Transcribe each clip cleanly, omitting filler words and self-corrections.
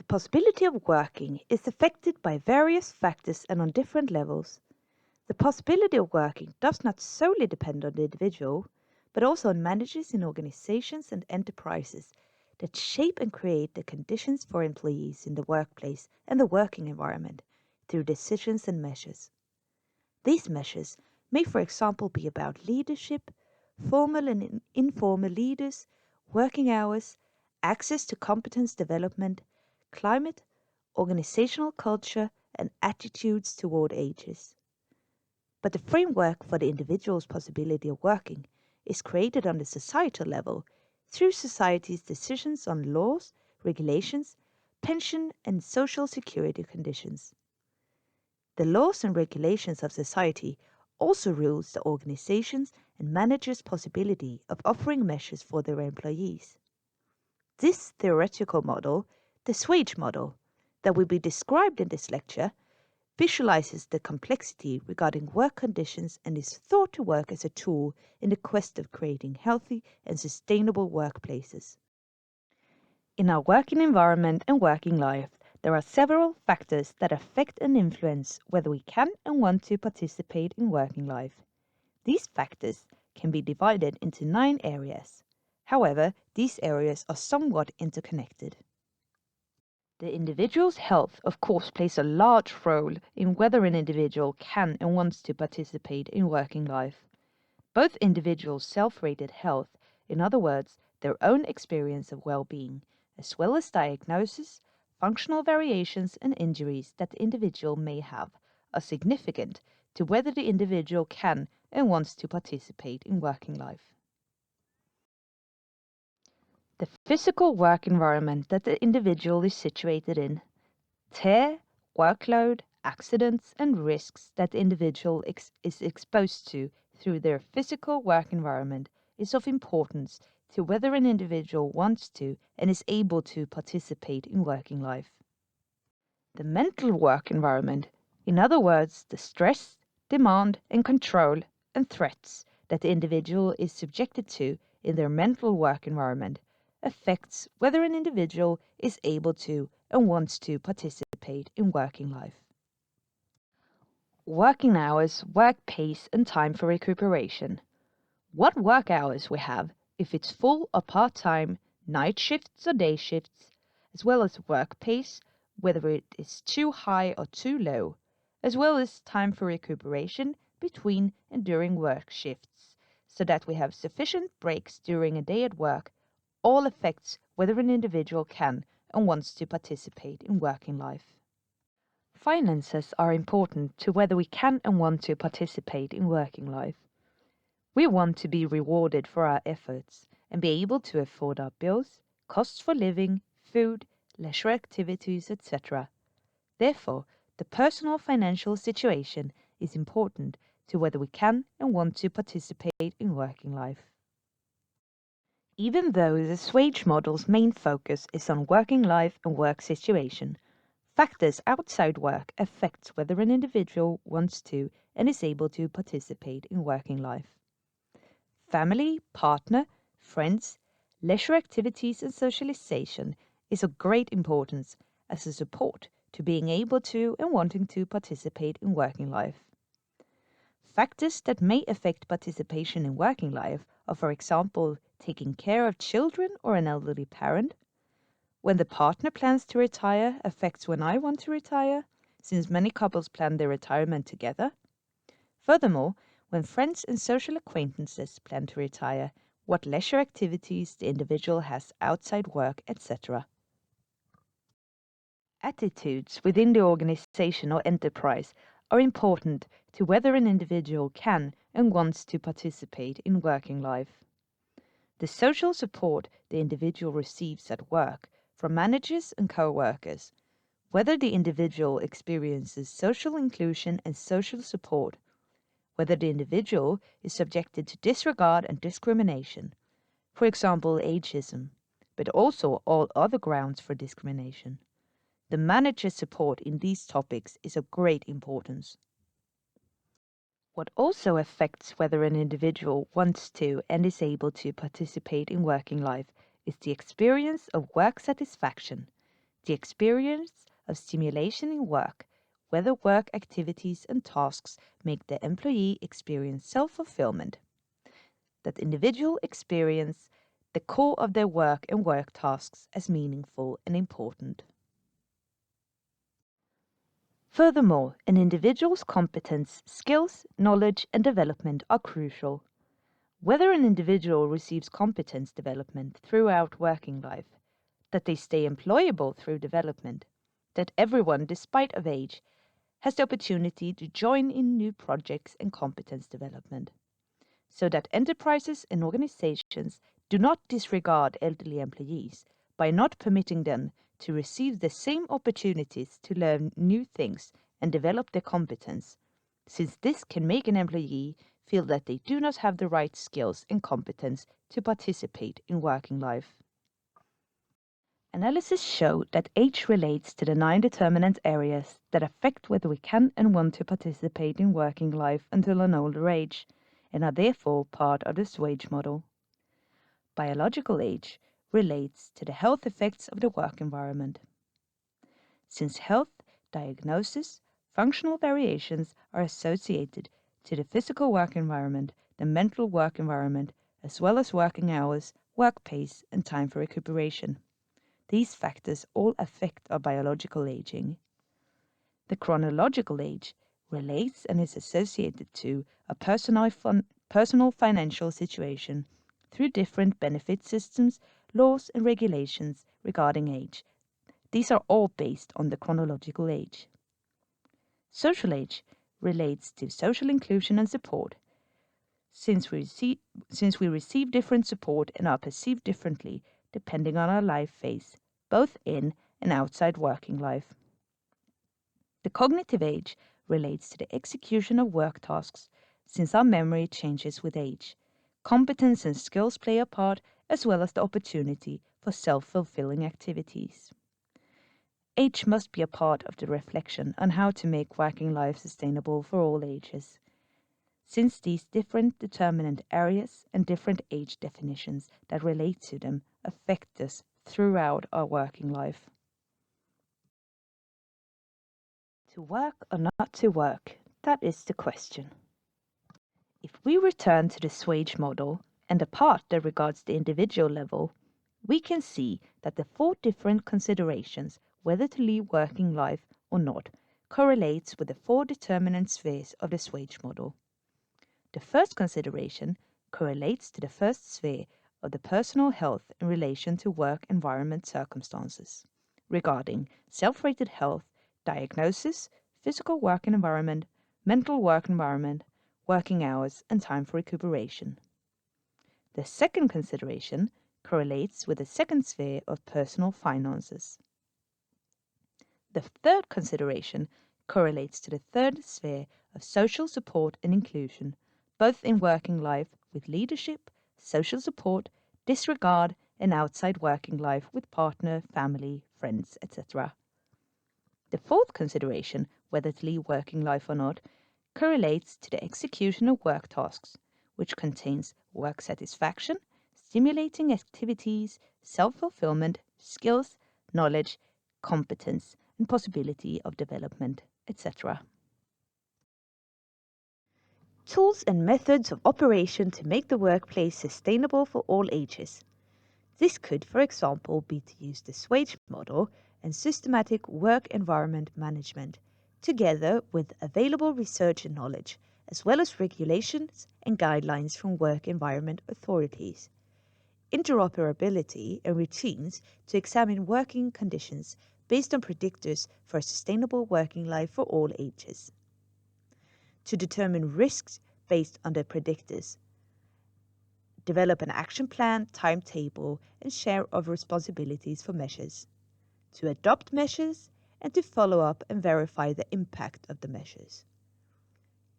The possibility of working is affected by various factors and on different levels. The possibility of working does not solely depend on the individual, but also on managers in organizations and enterprises that shape and create the conditions for employees in the workplace and the working environment through decisions and measures. These measures may, for example, be about leadership, formal and informal leaders, working hours, access to competence development, climate, organizational culture, and attitudes toward ages. But the framework for the individual's possibility of working is created on the societal level through society's decisions on laws, regulations, pension, and social security conditions. The laws and regulations of society also rules the organizations and managers' possibility of offering measures for their employees. This theoretical model, the swAge model, that will be described in this lecture, visualizes the complexity regarding work conditions and is thought to work as a tool in the quest of creating healthy and sustainable workplaces. In our working environment and working life, there are several factors that affect and influence whether we can and want to participate in working life. These factors can be divided into 9 areas. However, these areas are somewhat interconnected. The individual's health, of course, plays a large role in whether an individual can and wants to participate in working life. Both individuals' self-rated health, in other words, their own experience of well-being, as well as diagnosis, functional variations and injuries that the individual may have, are significant to whether the individual can and wants to participate in working life. The physical work environment that the individual is situated in, care, workload, accidents, and risks that the individual is exposed to through their physical work environment is of importance to whether an individual wants to and is able to participate in working life. The mental work environment, in other words, the stress, demand, and control and threats that the individual is subjected to in their mental work environment, affects whether an individual is able to and wants to participate in working life. Working hours, work pace, and time for recuperation. What work hours we have, if it's full or part-time, night shifts or day shifts, as well as work pace, whether it is too high or too low, as well as time for recuperation between and during work shifts, so that we have sufficient breaks during a day at work, all affects whether an individual can and wants to participate in working life. Finances are important to whether we can and want to participate in working life. We want to be rewarded for our efforts and be able to afford our bills, costs for living, food, leisure activities, etc. Therefore, the personal financial situation is important to whether we can and want to participate in working life. Even though the swAge model's main focus is on working life and work situation, factors outside work affect whether an individual wants to and is able to participate in working life. Family, partner, friends, leisure activities and socialization is of great importance as a support to being able to and wanting to participate in working life. Factors that may affect participation in working life are, for example, taking care of children or an elderly parent. When the partner plans to retire affects when I want to retire, since many couples plan their retirement together. Furthermore, when friends and social acquaintances plan to retire, what leisure activities the individual has outside work, etc. Attitudes within the organization or enterprise are important to whether an individual can and wants to participate in working life. The social support the individual receives at work from managers and co-workers, whether the individual experiences social inclusion and social support, whether the individual is subjected to disregard and discrimination, for example, ageism, but also all other grounds for discrimination. The manager's support in these topics is of great importance. What also affects whether an individual wants to and is able to participate in working life is the experience of work satisfaction, the experience of stimulation in work, whether work activities and tasks make the employee experience self-fulfillment, that individual experience the core of their work and work tasks as meaningful and important. Furthermore, an individual's competence, skills, knowledge, and development are crucial. Whether an individual receives competence development throughout working life, that they stay employable through development, that everyone, despite of age, has the opportunity to join in new projects and competence development, so that enterprises and organizations do not disregard elderly employees by not permitting them to receive the same opportunities to learn new things and develop their competence, since this can make an employee feel that they do not have the right skills and competence to participate in working life. Analysis show that age relates to the 9 determinant areas that affect whether we can and want to participate in working life until an older age, and are therefore part of the swAge model. Biological age relates to the health effects of the work environment. Since health, diagnosis, functional variations are associated to the physical work environment, the mental work environment, as well as working hours, work pace, and time for recuperation. These factors all affect our biological aging. The chronological age relates and is associated to a personal financial situation through different benefit systems, laws, and regulations regarding age. These are all based on the chronological age. Social age relates to social inclusion and support. Since we receive different support and are perceived differently depending on our life phase, both in and outside working life. The cognitive age relates to the execution of work tasks, since our memory changes with age. Competence and skills play a part, as well as the opportunity for self-fulfilling activities. Age must be a part of the reflection on how to make working life sustainable for all ages, since these different determinant areas and different age definitions that relate to them affect us throughout our working life. To work or not to work? That is the question. If we return to the swAge model and the part that regards the individual level, we can see that the 4 different considerations whether to leave working life or not correlates with the 4 determinant spheres of the swAge model. The first consideration correlates to the first sphere of the personal health in relation to work environment circumstances, regarding self-rated health, diagnosis, physical work environment, mental work environment, working hours, and time for recuperation. The second consideration correlates with the second sphere of personal finances. The third consideration correlates to the third sphere of social support and inclusion, both in working life with leadership, social support, disregard, and outside working life with partner, family, friends, etc. The fourth consideration, whether to leave working life or not, correlates to the execution of work tasks, which contains work satisfaction, stimulating activities, self-fulfillment, skills, knowledge, competence, and possibility of development, etc. Tools and methods of operation to make the workplace sustainable for all ages. This could, for example, be to use the swAge model and systematic work environment management, together with available research and knowledge, as well as regulations and guidelines from work environment authorities. Interoperability and routines to examine working conditions based on predictors for a sustainable working life for all ages. To determine risks based on the predictors. Develop an action plan, timetable, and share of responsibilities for measures. To adopt measures and to follow up and verify the impact of the measures.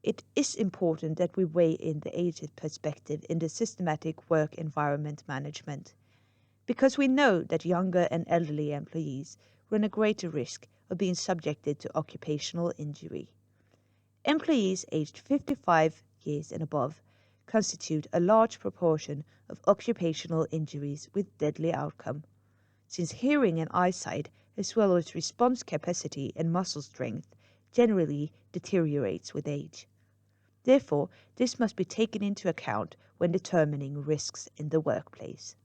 It is important that we weigh in the age perspective in the systematic work environment management, because we know that younger and elderly employees run a greater risk of being subjected to occupational injury. Employees aged 55 years and above constitute a large proportion of occupational injuries with deadly outcome. since hearing and eyesight, as well as response capacity and muscle strength, generally deteriorates with age. Therefore, this must be taken into account when determining risks in the workplace.